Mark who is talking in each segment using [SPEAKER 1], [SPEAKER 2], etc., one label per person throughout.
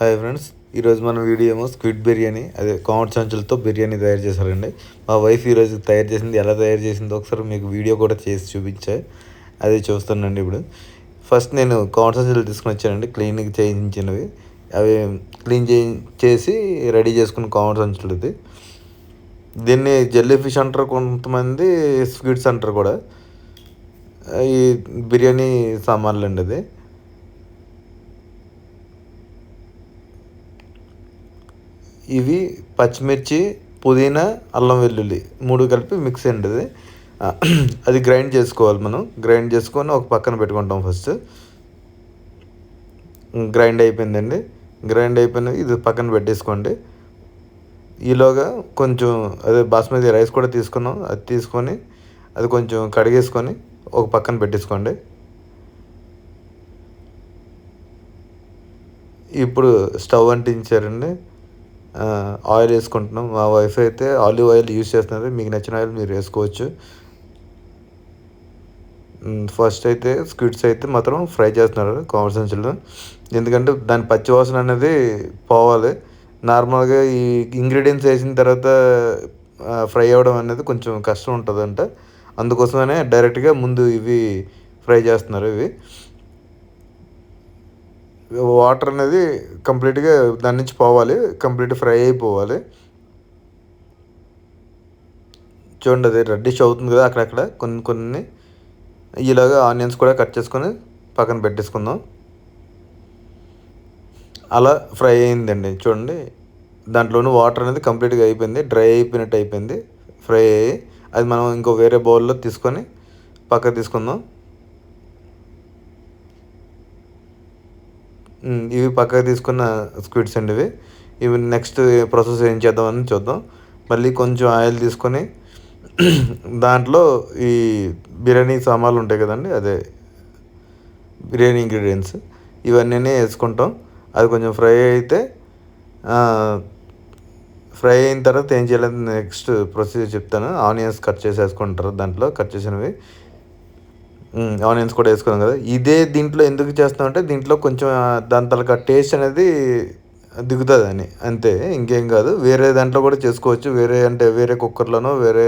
[SPEAKER 1] Hi friends, ఈరోజు మన video ఏమో స్క్విడ్ బిర్యానీ, అదే కోమటి సంచులతో బిర్యానీ తయారు చేశారండి. మా వైఫ్ ఈరోజు తయారు చేసింది, ఎలా తయారు చేసిందో ఒకసారి మీకు వీడియో కూడా చేసి చూపించా. అది చూస్తానండి ఇప్పుడు. ఫస్ట్ నేను కోమటి సంచులు తీసుకుని వచ్చానండి, క్లీన్గా చేయించినవి. అవి క్లీన్ చేసి రెడీ చేసుకున్న కోమటి సంచులు. ఇది దీన్ని జెల్లీ ఫిష్ అంటారు, కొంతమంది స్క్విడ్స్ అంటారు కూడా. ఈ బిర్యానీ సామాన్లు అండి. అది ఇవి పచ్చిమిర్చి, పుదీనా, అల్లం వెల్లుల్లి 3 కలిపి మిక్స్ అండి అది. అది గ్రైండ్ చేసుకోవాలి. మనం గ్రైండ్ చేసుకొని ఒక పక్కన పెట్టుకుంటాం ఫస్ట్. గ్రైండ్ అయిపోయిందండి. గ్రైండ్ అయిపోయినది ఇది పక్కన పెట్టేసుకోండి. ఈలోగా కొంచెం అదే బాస్మతి రైస్ కూడా తీసుకున్నాం. అది తీసుకొని అది కొంచెం కడిగేసుకొని ఒక పక్కన పెట్టేసుకోండి. ఇప్పుడు స్టవ్ అంటించారండి. ఆయిల్ వేసుకుంటున్నాం. మా వైఫ్ అయితే ఆలివ్ ఆయిల్ యూస్ చేస్తున్నారు. మీకు నచ్చిన ఆయిల్ మీరు వేసుకోవచ్చు. ఫస్ట్ అయితే స్క్విడ్స్ అయితే మాత్రం ఫ్రై చేస్తున్నారు కోమటి సంచులు. ఎందుకంటే దాని పచ్చివాసన అనేది పోవాలి. నార్మల్గా ఈ ఇంగ్రీడియంట్స్ వేసిన తర్వాత ఫ్రై అవ్వడం అనేది కొంచెం కష్టం ఉంటుందంట. అందుకోసమనే డైరెక్ట్గా ముందు ఇవి ఫ్రై చేస్తున్నారు. ఇవి వాటర్ అనేది కంప్లీట్గా దాని నుంచి పోవాలి, కంప్లీట్ ఫ్రై అయిపోవాలి. చూడండి, అది రెడ్డిష్ అవుతుంది కదా అక్కడక్కడ కొన్ని కొన్ని. ఇలాగా ఆనియన్స్ కూడా కట్ చేసుకొని పక్కన పెట్టేసుకుందాం. అలా ఫ్రై అయిందండి. చూడండి, దాంట్లోని వాటర్ అనేది కంప్లీట్గా అయిపోయింది, డ్రై అయిపోయినట్టు అయిపోయింది ఫ్రై అయ్యి. అది మనం ఇంకో వేరే బౌల్లో తీసుకొని పక్కకు తీసుకుందాం. ఇవి పక్కకు తీసుకున్న స్క్విడ్స్ అండి ఇవి. ఇవి నెక్స్ట్ ప్రాసెస్ ఏం చేద్దామని చూద్దాం. మళ్ళీ కొంచెం ఆయిల్ తీసుకొని దాంట్లో ఈ బిర్యానీ సామాన్లు ఉంటాయి కదండి, అదే బిర్యానీ ఇంగ్రీడియంట్స్ ఇవన్నీ వేసుకుంటాం. అది కొంచెం ఫ్రై అయితే ఫ్రై అయిన తర్వాత ఏం చేయాలని నెక్స్ట్ ప్రొసీజర్ చెప్తాను. ఆనియన్స్ కట్ చేసి వేసుకుంటారు, దాంట్లో కట్ చేసినవి ఆనియన్స్ కూడా వేసుకున్నాం కదా. ఇదే దీంట్లో ఎందుకు చేస్తామంటే దీంట్లో కొంచెం దాని తలక టేస్ట్ అనేది దిగుతుందని, అంతే, ఇంకేం కాదు. వేరే దాంట్లో కూడా చేసుకోవచ్చు, వేరే అంటే వేరే కుక్కర్లోనో వేరే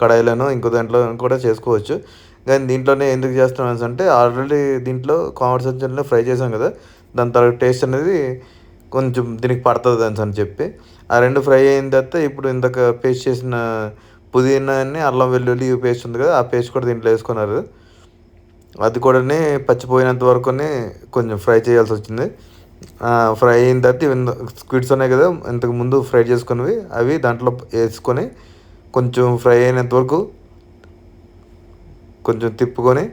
[SPEAKER 1] కడాయిలోనో ఇంకో దాంట్లో కూడా చేసుకోవచ్చు. కానీ దీంట్లోనే ఎందుకు చేస్తున్నాం అంటే ఆల్రెడీ దీంట్లో కోమటి సంచుల్లో ఫ్రై చేసాం కదా, దాని తర్వాత టేస్ట్ అనేది కొంచెం దీనికి పడుతుంది అని చెప్పి ఆ రెండు ఫ్రై అయిన తర్వాత ఇప్పుడు ఇందాక పేస్ట్ చేసిన పుదీనాని, అల్లం వెల్లుల్లి పేస్ట్ ఉంది కదా, ఆ పేస్ట్ కూడా దీంట్లో వేసుకున్నారు. అది కూడా పచ్చిపోయినంత వరకు కొంచెం ఫ్రై చేయాల్సి వచ్చింది. ఫ్రై అయిన తర్వాత స్క్విడ్స్ ఉన్నాయి కదా ఇంతకు ముందు ఫ్రై చేసుకున్నవి, అవి దాంట్లో వేసుకొని కొంచెం ఫ్రై అయినంత వరకు కొంచెం తిప్పుకొని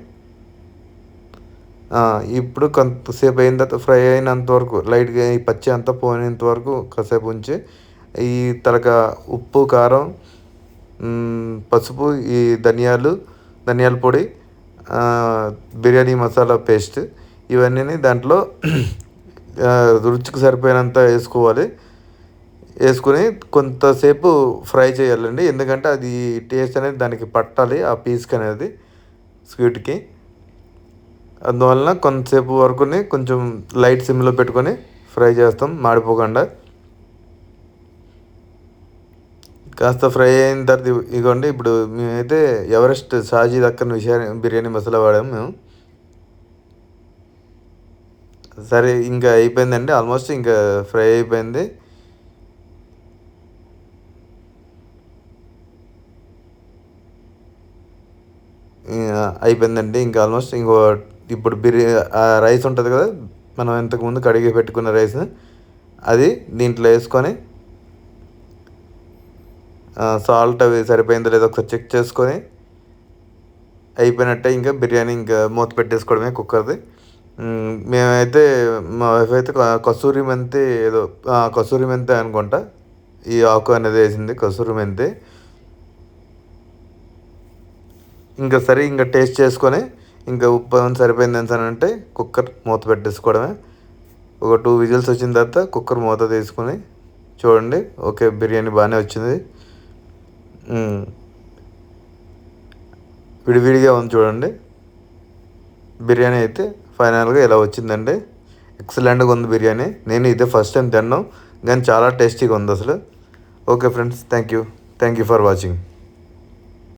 [SPEAKER 1] ఇప్పుడు కొంతసేపు అయిన తర్వాత ఫ్రై అయినంత వరకు లైట్గా ఈ పచ్చి అంతా పోయినంత వరకు కాసేపు ఉంచి ఈ తరక ఉప్పు, కారం, పసుపు, ఈ ధనియాల పొడి, బిర్యానీ మసాలా పేస్ట్ ఇవన్నీ దాంట్లో రుచికి సరిపోయినంత వేసుకోవాలి. వేసుకొని కొంతసేపు ఫ్రై చేయాలండి. ఎందుకంటే అది టేస్ట్ అనేది దానికి పట్టాలి, ఆ పీస్కి అనేది, స్వీట్కి. అందువలన కొంతసేపు వరకు కొంచెం లైట్ సిమ్లో పెట్టుకొని ఫ్రై చేస్తాం, మాడిపోకుండా. కాస్త ఫ్రై అయిన తర్వాత ఇదిగోండి, ఇప్పుడు మేమైతే ఎవరెస్ట్ షాజీ దక్కన్ బిర్యానీ మసాలా వాడాము మేము. సరే, ఇంకా అయిపోయిందండి, ఆల్మోస్ట్ ఇంకా ఫ్రై అయిపోయింది. అయిపోయిందండి ఇంకా ఆల్మోస్ట్. ఇప్పుడు రైస్ ఉంటుంది కదా, మనం ఇంతకుముందు కడిగి పెట్టుకున్న రైస్, అది దీంట్లో వేసుకొని సాల్ట్ అవి సరిపోయిందో లేదో ఒకసారి చెక్ చేసుకొని అయిపోయినట్టే. ఇంకా బిర్యానీ ఇంకా మూత పెట్టేసుకోవడమే కుక్కర్ది. మేమైతే మా వైఫ్ అయితే కసూరి మెంతి ఏదో కసూరి మెంతి అనుకుంటా, ఈ ఆకు అనేది వేసింది, కసూరి మెంతి. ఇంకా సరే, ఇంకా టేస్ట్ చేసుకొని ఇంకా ఉప్పు ఏమైనా సరిపోయింది అంటే కుక్కర్ మూత పెట్టేసుకోవడమే. ఒక 2 విజిల్స్ వచ్చిన తర్వాత కుక్కర్ మూత తీసుకొని చూడండి, ఓకే, బిర్యానీ బాగానే వచ్చింది. విడివిడిగా ఉంది చూడండి. బిర్యానీ అయితే ఫైనల్గా ఇలా వచ్చిందండి. ఎక్సలెంట్గా ఉంది బిర్యానీ. నేను ఇదే ఫస్ట్ టైం తిన్నాను కానీ చాలా టేస్టీగా ఉంది అసలు. Okay friends, thank you for watching.